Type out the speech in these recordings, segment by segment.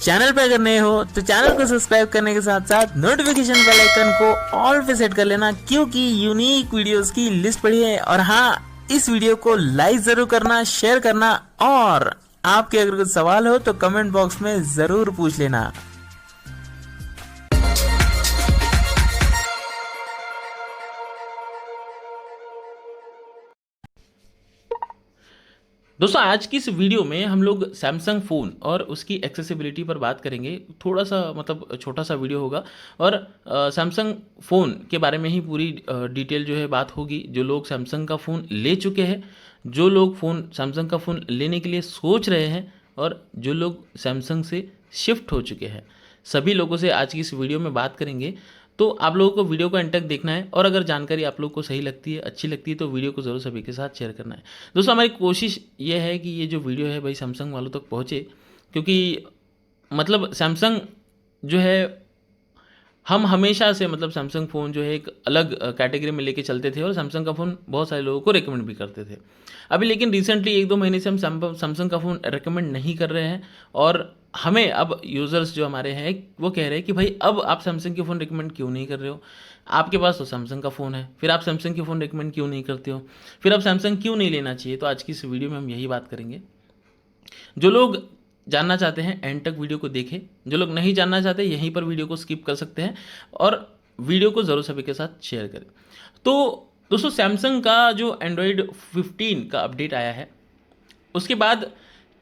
Channel पे अगर नए हो तो चैनल को सब्सक्राइब करने के साथ साथ नोटिफिकेशन बेल आइकन को ऑल पे सेट कर लेना, क्योंकि यूनिक वीडियोस की लिस्ट पड़ी है। और हाँ, इस वीडियो को लाइक जरूर करना, शेयर करना, और आपके अगर कुछ सवाल हो तो कमेंट बॉक्स में जरूर पूछ लेना। दोस्तों, आज की इस वीडियो में हम लोग सैमसंग फ़ोन और उसकी एक्सेसिबिलिटी पर बात करेंगे। थोड़ा सा मतलब छोटा सा वीडियो होगा और सैमसंग फ़ोन के बारे में ही पूरी डिटेल जो है बात होगी। जो लोग सैमसंग का फ़ोन ले चुके हैं, जो लोग सैमसंग का फ़ोन लेने के लिए सोच रहे हैं, और जो लोग सैमसंग से शिफ्ट हो चुके हैं, सभी लोगों से आज की इस वीडियो में बात करेंगे। तो आप लोगों को वीडियो को एंड तक देखना है, और अगर जानकारी आप लोगों को सही लगती है, अच्छी लगती है, तो वीडियो को ज़रूर सभी के साथ शेयर करना है। दोस्तों, हमारी कोशिश ये है कि ये जो वीडियो है भाई सैमसंग वालों तक पहुँचे, क्योंकि मतलब सैमसंग जो है, हम हमेशा से मतलब सैमसंग फ़ोन जो है एक अलग कैटेगरी में लेके चलते थे, और सैमसंग का फ़ोन बहुत सारे लोगों को रेकमेंड भी करते थे। अभी लेकिन रिसेंटली 1-2 महीने से हम सैमसंग का फ़ोन रेकमेंड नहीं कर रहे हैं, और हमें अब यूज़र्स जो हमारे हैं वो कह रहे हैं कि भाई अब आप सैमसंग के फ़ोन रिकमेंड क्यों नहीं कर रहे हो? आपके पास तो सैमसंग का फ़ोन है, फिर आप सैमसंग के फ़ोन रिकमेंड क्यों नहीं करते हो? फिर अब सैमसंग क्यों नहीं लेना चाहिए? तो आज की इस वीडियो में हम यही बात करेंगे। जो लोग जानना चाहते हैं एंड तक वीडियो को देखें, जो लोग नहीं जानना चाहते यहीं पर वीडियो को स्किप कर सकते हैं, और वीडियो को ज़रूर सभी के साथ शेयर करें। तो दोस्तों, सैमसंग का जो एंड्रॉयड 15 का अपडेट आया है, उसके बाद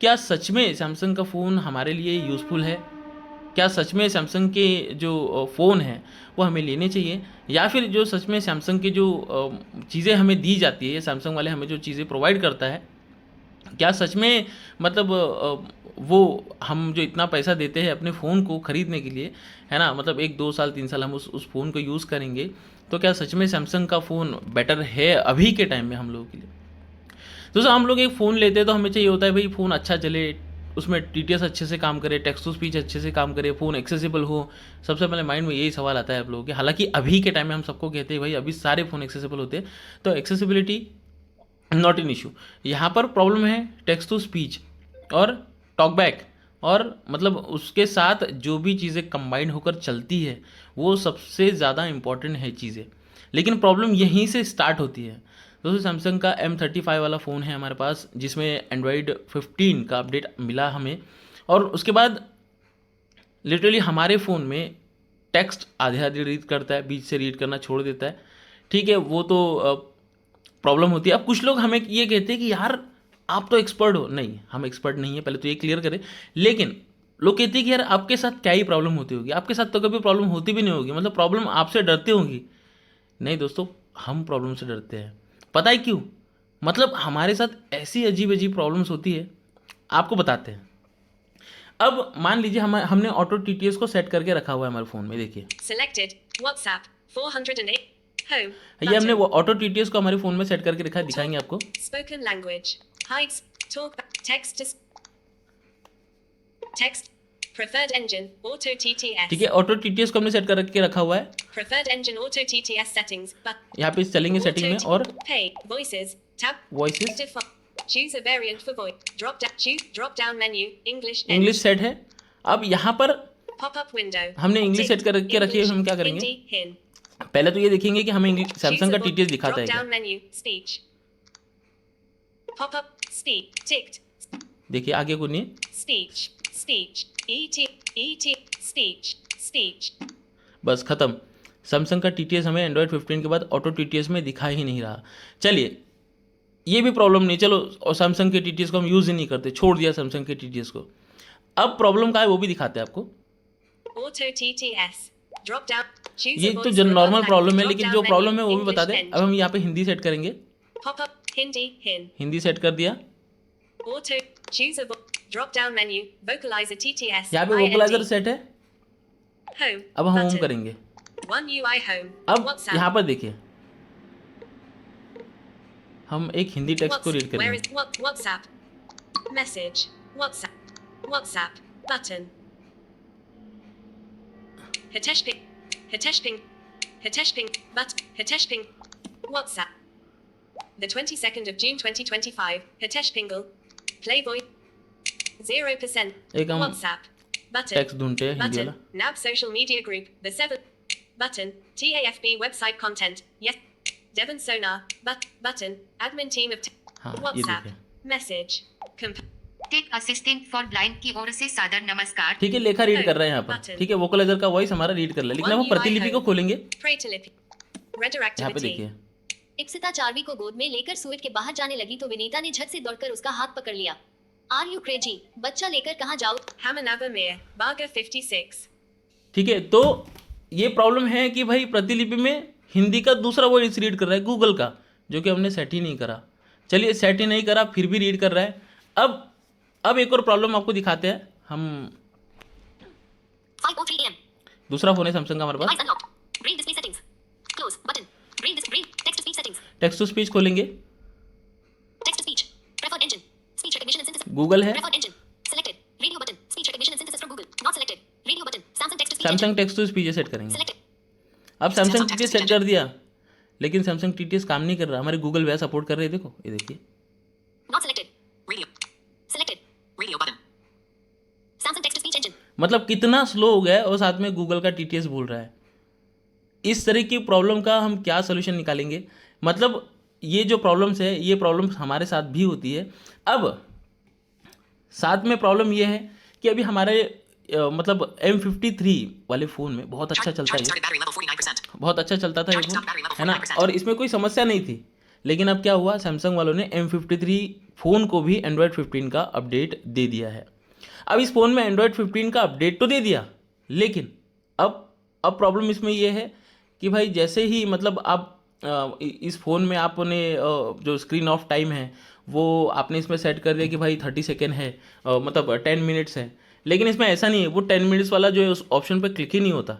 क्या सच में सैमसंग का फ़ोन हमारे लिए यूज़फुल है? क्या सच में सैमसंग के जो फ़ोन हैं वो हमें लेने चाहिए, या फिर जो सच में सैमसंग की जो चीज़ें हमें दी जाती है, या सैमसंग वाले हमें जो चीज़ें प्रोवाइड करता है, क्या सच में मतलब वो हम जो इतना पैसा देते हैं अपने फ़ोन को ख़रीदने के लिए, है ना, मतलब 1-2 साल 3 साल हम उस फ़ोन को यूज़ करेंगे, तो क्या सच में सैमसंग का फ़ोन बेटर है अभी के टाइम में हम लोगों के लिए? दोस्तों, हम लोग एक फ़ोन लेते हैं तो हमें चाहिए होता है भाई फ़ोन अच्छा चले, उसमें टीटीएस अच्छे से काम करे, टेक्स्ट टू स्पीच अच्छे से काम करे, फ़ोन एक्सेसिबल हो। सबसे पहले माइंड में यही सवाल आता है आप लोगों के। हालांकि अभी के टाइम में हम सबको कहते हैं भाई अभी सारे फ़ोन एक्सेसिबल होते हैं, तो एक्सेसिबिलिटी नॉट इन इशू। यहाँ पर प्रॉब्लम है टेक्स्ट टू स्पीच और टॉकबैक, और मतलब उसके साथ जो भी चीज़ें कंबाइंड होकर चलती है वो सबसे ज़्यादा इम्पॉर्टेंट है चीज़ें। लेकिन प्रॉब्लम यहीं से स्टार्ट होती है। दोस्तों, सैमसंग का M35 वाला फ़ोन है हमारे पास, जिसमें एंड्रॉयड 15 का अपडेट मिला हमें, और उसके बाद लिटरली हमारे फ़ोन में टेक्स्ट आधे आधे रीड करता है, बीच से रीड करना छोड़ देता है। ठीक है, वो तो प्रॉब्लम होती है। अब कुछ लोग हमें ये कहते हैं कि यार आप तो एक्सपर्ट हो। नहीं, हम एक्सपर्ट नहीं है, पहले तो ये क्लियर करें। लेकिन लोग कहते हैं कि यार आपके साथ क्या ही प्रॉब्लम होती होगी, आपके साथ तो कभी प्रॉब्लम होती भी नहीं होगी, मतलब प्रॉब्लम आपसे डरती होगी। नहीं दोस्तों, हम प्रॉब्लम से डरते हैं। पता है क्यों? मतलब हमारे साथ ऐसी अजीब अजीब प्रॉब्लम्स होती है, आपको बताते हैं। अब मान लीजिए हमने ऑटो टीटीएस को सेट करके रखा हुआ है हमारे फ़ोन में। देखिए, Selected. WhatsApp. 408. Home. ये हमने Button. वो ऑटो टीटीएस को हमारे फ़ोन में सेट करके रखा है, दिखाएंगे आपको। Spoken language. Heights. Talk. Text. Text. Preferred engine. Auto TTS. ठीक है, ऑटो टीटीएस को हमने सेट करके रखा हुआ है। Preferred engine auto TTS settings. But यहाँ पे चलेंगे सेटिंग में, और pay. Voices. Tab. Voices Choose a variant for voice. Drop down. Choose drop down menu. English. English set है। अब यहाँ पर Pop up window. हमने इंग्लिश सेट करके रखी है, हम क्या करेंगे? Hindi. Hin. पहले तो ये देखेंगे कि हमें सैमसंग का टीटीएस दिखाता Drop है क्या। down menu. Speech. Pop up. Speak. Ticked. देखिए आगे को नहीं, Speech. Speech. ET. Speech. Speech. बस खत्म। सैमसंग का टीटीएस हमें एंड्रॉयड 15 के बाद ऑटो टीटीएस में दिखा ही नहीं रहा। चलिए, ये भी प्रॉब्लम नहीं, चलो, और सैमसंग के टीटीएस को हम यूज़ ही नहीं करते, छोड़ दिया सैमसंग के टीटीएस को। अब प्रॉब्लम का है वो भी दिखाते हैं आपको। Auto TTS. Drop down. Choose ये a तो voice जो for नॉर्मल above प्रॉब्लम है, language. लेकिन Drop जो down प्रॉब्लम menu. है वो भी English बता दें। end. अब हम यहाँ पे हिंदी सेट करेंगे, Pop up. Hindi. Hin. Hindi set कर दिया। Auto. Choose a drop down menu. Vocalizer TTS. यहाँ पे वोकलाइजर IND. सेट है। Home. अब हम होम Button. करेंगे। One UI home. अब WhatsApp. यहाँ पर देखिए, हम एक हिंदी टेक्स्ट को रीड Where करेंगे। is what? WhatsApp. Message. WhatsApp. WhatsApp. Button. Hitesh Ping. Hitesh Ping. Hitesh Ping. But Hitesh Ping. WhatsApp. The 22nd of June 2025. Hitesh Pingle. Playboy. 0%. एक हम WhatsApp. button, टेक्स्ट ढूंढते हैं हिंदी button, वाला। NAB social media group, the 7, button, TAFB website content, yes, Devon Sonar, button, admin team of, हाँ ये WhatsApp, देखिए, message, tech assistant for blind की ओर से सादर नमस्कार। ठीक है, लेखा रीड कर रहे हैं यहाँ पर, ठीक है, वोकलाइजर का वॉइस हमारा रीड कर रहा है, लेकिन अब हम प्रतिलिपि को खोलेंगे, Pratilipy, reader यहाँ पे activity, देखिए, इप्सिता चार्वी को गोद में लेकर सुइट के बाहर जाने लगी तो विनीता ने झट से दौड़कर उसका हाथ पकड़ लिया। Are you crazy? बच्चा लेकर कहाँ जाओ? Hamanabamir, Baga 56. ठीक है। तो ये प्रॉब्लम है कि भाई प्रतिलिपि में हिंदी का दूसरा वॉइस रीड कर रहा है गूगल का, जो कि हमने सेट ही नहीं करा। चलिए, सेट ही नहीं करा फिर भी रीड कर रहा है। अब एक और प्रॉब्लम आपको दिखाते हैं हम। 5:03 AM. दूसरा फोन है सैमसंग का हमारे पास। Device unlocked. Brain display settings. Close button. Brain text to speech settings. Text to speech खोलेंगे, Text to speech. Preferred engine. Speech recognition and synthesis. Google है, Preferred engine. Selected. Radio button. Speech recognition and synthesis from Google. Not selected. Radio button. Samsung text to speech engine. Samsung text to speech set करेंगे। Selected. अब Samsung TTS set कर दिया, लेकिन Samsung TTS काम नहीं कर रहा, हमारे गूगल वह सपोर्ट कर रहे हैं। देखो ये देखिए, Not selected. Radio. Selected. Radio button. Samsung text to speech engine. मतलब कितना स्लो हो गया है और साथ में गूगल का टीटीएस बोल रहा है। इस तरह की प्रॉब्लम का हम क्या सोल्यूशन निकालेंगे? मतलब ये जो प्रॉब्लम्स है, ये प्रॉब्लम्स हमारे साथ भी होती है। अब साथ में प्रॉब्लम ये है कि अभी हमारे मतलब M53 वाले फ़ोन में बहुत अच्छा चलता है, बहुत अच्छा चलता था ये फ़ोन, है ना, और इसमें कोई समस्या नहीं थी। लेकिन अब क्या हुआ, सैमसंग वालों ने M53 फ़ोन को भी एंड्रॉयड 15 का अपडेट दे दिया है। अब इस फ़ोन में एंड्रॉयड 15 का अपडेट तो दे दिया, लेकिन अब प्रॉब्लम इसमें ये है कि भाई जैसे ही मतलब आप इस फ़ोन में आपने जो स्क्रीन ऑफ टाइम है वो आपने इसमें सेट कर दिया कि भाई 30 सेकेंड है, मतलब 10 मिनट्स है, लेकिन इसमें ऐसा नहीं है। वो 10 मिनट्स वाला जो है उस ऑप्शन पर क्लिक ही नहीं होता।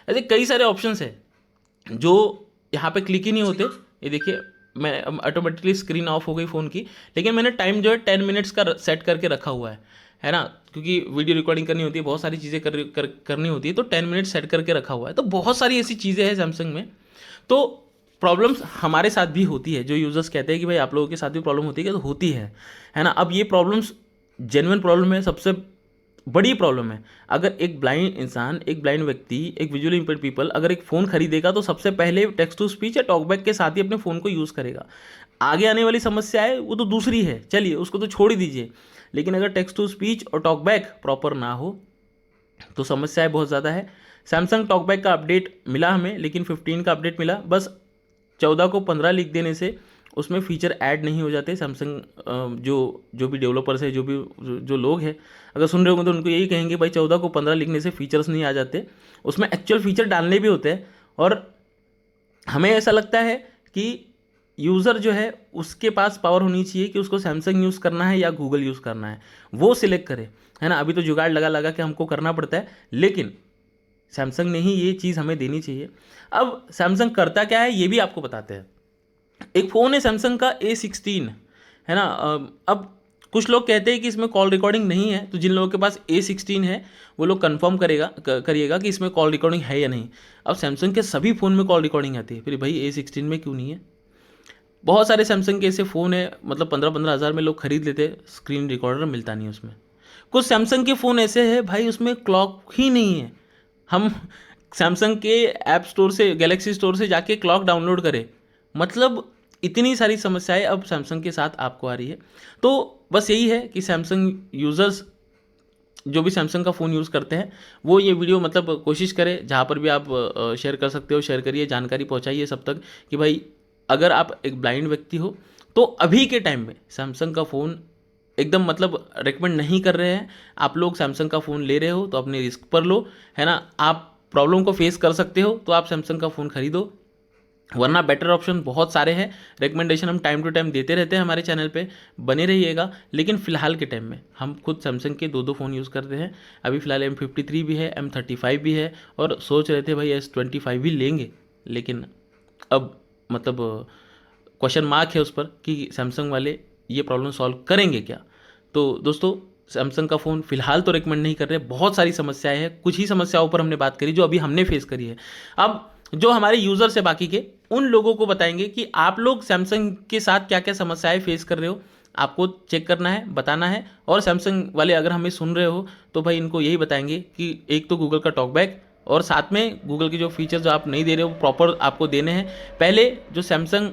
ऐसे कई सारे ऑप्शंस है जो यहाँ पे क्लिक ही नहीं होते। ये देखिए, मैं ऑटोमेटिकली स्क्रीन ऑफ हो गई फ़ोन की, लेकिन मैंने टाइम जो है 10 मिनट्स का सेट करके रखा हुआ है ना, क्योंकि वीडियो रिकॉर्डिंग करनी होती है, बहुत सारी चीज़ें करनी होती है, तो 10 मिनट सेट करके रखा हुआ है। तो बहुत सारी ऐसी चीज़ें हैं सैमसंग में। तो प्रॉब्लम्स हमारे साथ भी होती है, जो यूज़र्स कहते हैं कि भाई आप लोगों के साथ भी प्रॉब्लम होती है, तो होती है ना। अब ये प्रॉब्लम्स जेन्युइन प्रॉब्लम है, सबसे बड़ी प्रॉब्लम है। अगर एक ब्लाइंड इंसान, एक ब्लाइंड व्यक्ति, एक विजुअली इंपेयर्ड पीपल अगर एक फ़ोन खरीदेगा तो सबसे पहले टेक्स्ट टू स्पीच या टॉकबैक के साथ ही अपने फ़ोन को यूज़ करेगा। आगे आने वाली समस्या है वो तो दूसरी है, चलिए उसको तो छोड़ ही दीजिए। लेकिन अगर टेक्स्ट टू स्पीच और टॉकबैक प्रॉपर ना हो तो समस्याएं बहुत ज़्यादा है। सैमसंग टॉकबैक का अपडेट मिला हमें, लेकिन 15 का अपडेट मिला, बस 14 को 15 लिख देने से उसमें फीचर ऐड नहीं हो जाते। सैमसंग जो भी डेवलपर्स है, जो लोग हैं, अगर सुन रहे होंगे तो उनको यही कहेंगे भाई 14 को 15 लिखने से फीचर्स नहीं आ जाते, उसमें एक्चुअल फीचर डालने भी होते हैं। और हमें ऐसा लगता है कि यूज़र जो है उसके पास पावर होनी चाहिए कि उसको सैमसंग यूज़ करना है या गूगल यूज़ करना है, वो सिलेक्ट करे, है ना। अभी तो जुगाड़ लगा के हमको करना पड़ता है, लेकिन सैमसंग ने ही ये चीज़ हमें देनी चाहिए। अब सैमसंग करता क्या है ये भी आपको बताते हैं। एक फ़ोन है सैमसंग का A16, है ना। अब कुछ लोग कहते हैं कि इसमें कॉल रिकॉर्डिंग नहीं है, तो जिन लोगों के पास A16 है वो लोग कंफर्म करिएगा कि इसमें कॉल रिकॉर्डिंग है या नहीं। अब सैमसंग के सभी फ़ोन में कॉल रिकॉर्डिंग आती है, फिर भाई A16 में क्यों नहीं है? बहुत सारे सैमसंग के ऐसे फ़ोन है, मतलब 15-15 हज़ार में लोग खरीद लेते, स्क्रीन रिकॉर्डर मिलता नहीं उसमें। कुछ सैमसंग के फ़ोन ऐसे हैं भाई उसमें क्लॉक ही नहीं है। हम सैमसंग के ऐप स्टोर से, गैलेक्सी स्टोर से जाके क्लॉक डाउनलोड करें, मतलब इतनी सारी समस्याएं अब सैमसंग के साथ आपको आ रही है। तो बस यही है कि सैमसंग यूज़र्स जो भी सैमसंग का फ़ोन यूज़ करते हैं वो ये वीडियो मतलब कोशिश करें, जहाँ पर भी आप शेयर कर सकते हो शेयर करिए, जानकारी पहुँचाइए सब तक कि भाई अगर आप एक ब्लाइंड व्यक्ति हो तो अभी के टाइम में सैमसंग का फ़ोन एकदम मतलब रेकमेंड नहीं कर रहे हैं। आप लोग सैमसंग का फ़ोन ले रहे हो तो अपने रिस्क पर लो, है ना। आप प्रॉब्लम को फेस कर सकते हो तो आप सैमसंग का फ़ोन खरीदो, वरना बेटर ऑप्शन बहुत सारे हैं। रिकमेंडेशन हम टाइम टू टाइम देते रहते हैं हमारे चैनल पे, बने रहिएगा। लेकिन फ़िलहाल के टाइम में हम खुद सैमसंग के 2 फ़ोन यूज़ करते हैं। अभी फ़िलहाल M53 भी है, M35 भी है, और सोच रहे थे भाई S25 भी लेंगे, लेकिन अब मतलब क्वेश्चन मार्क है उस पर कि सैमसंग वाले ये प्रॉब्लम सॉल्व करेंगे क्या। तो दोस्तों सैमसंग का फ़ोन फ़िलहाल तो रिकमेंड नहीं कर रहे, बहुत सारी समस्याएं हैं, कुछ ही समस्याओं पर हमने बात करी जो अभी हमने फेस करी है। अब जो हमारे यूज़र्स है बाकी के, उन लोगों को बताएंगे कि आप लोग सैमसंग के साथ क्या क्या समस्याएं फेस कर रहे हो, आपको चेक करना है, बताना है। और सैमसंग वाले अगर हमें सुन रहे हो तो भाई इनको यही बताएंगे कि एक तो गूगल का टॉकबैक और साथ में गूगल के जो फीचर्स जो आप नहीं दे रहे हो प्रॉपर आपको देने हैं। पहले जो सैमसंग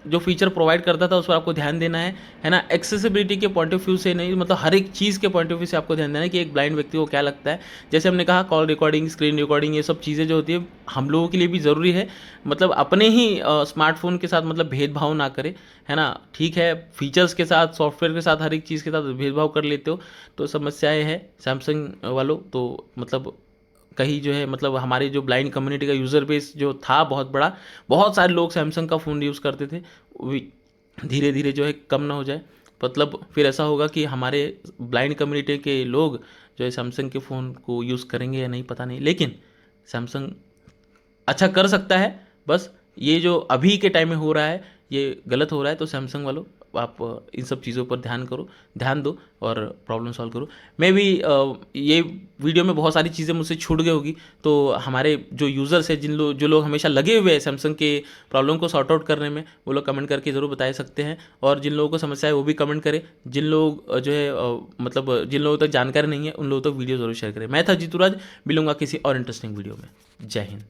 जो फीचर प्रोवाइड करता था उस पर आपको ध्यान देना है ना। एक्सेसिबिलिटी के पॉइंट ऑफ व्यू से नहीं, मतलब हर एक चीज़ के पॉइंट ऑफ व्यू से आपको ध्यान देना है कि एक ब्लाइंड व्यक्ति को क्या लगता है। जैसे हमने कहा कॉल रिकॉर्डिंग, स्क्रीन रिकॉर्डिंग, ये सब चीज़ें जो होती है हम लोगों के लिए भी ज़रूरी है। मतलब अपने ही स्मार्टफोन के साथ मतलब भेदभाव ना करें, है ना। ठीक है, फीचर्स के साथ, सॉफ्टवेयर के साथ, हर एक चीज़ के साथ भेदभाव कर लेते हो तो समस्याएँ हैं सैमसंग वालों। तो मतलब कहीं जो है मतलब हमारे जो ब्लाइंड कम्युनिटी का यूज़र बेस जो था बहुत बड़ा, बहुत सारे लोग सैमसंग का फ़ोन यूज़ करते थे, वो धीरे धीरे जो है कम ना हो जाए। मतलब फिर ऐसा होगा कि हमारे ब्लाइंड कम्युनिटी के लोग जो है सैमसंग के फ़ोन को यूज़ करेंगे या नहीं पता नहीं, लेकिन सैमसंग अच्छा कर सकता है। बस ये जो अभी के टाइम में हो रहा है ये गलत हो रहा है, तो सैमसंग वालों आप इन सब चीज़ों पर ध्यान दो और प्रॉब्लम सॉल्व करो। मैं भी ये वीडियो में बहुत सारी चीज़ें मुझसे छूट गई होगी, तो हमारे जो यूज़र्स हैं जो लोग हमेशा लगे हुए हैं सैमसंग के प्रॉब्लम को सॉर्ट आउट करने में, वो लोग कमेंट करके ज़रूर बता सकते हैं। और जिन लोगों को समस्या है वो भी कमेंट करें। जिन लोग जो है मतलब जिन लोगों तक जानकारी नहीं है उन लोगों तक वीडियो ज़रूर शेयर करें। मैं था जीतूराज, मिलूंगा किसी और इंटरेस्टिंग वीडियो में। जय हिंद।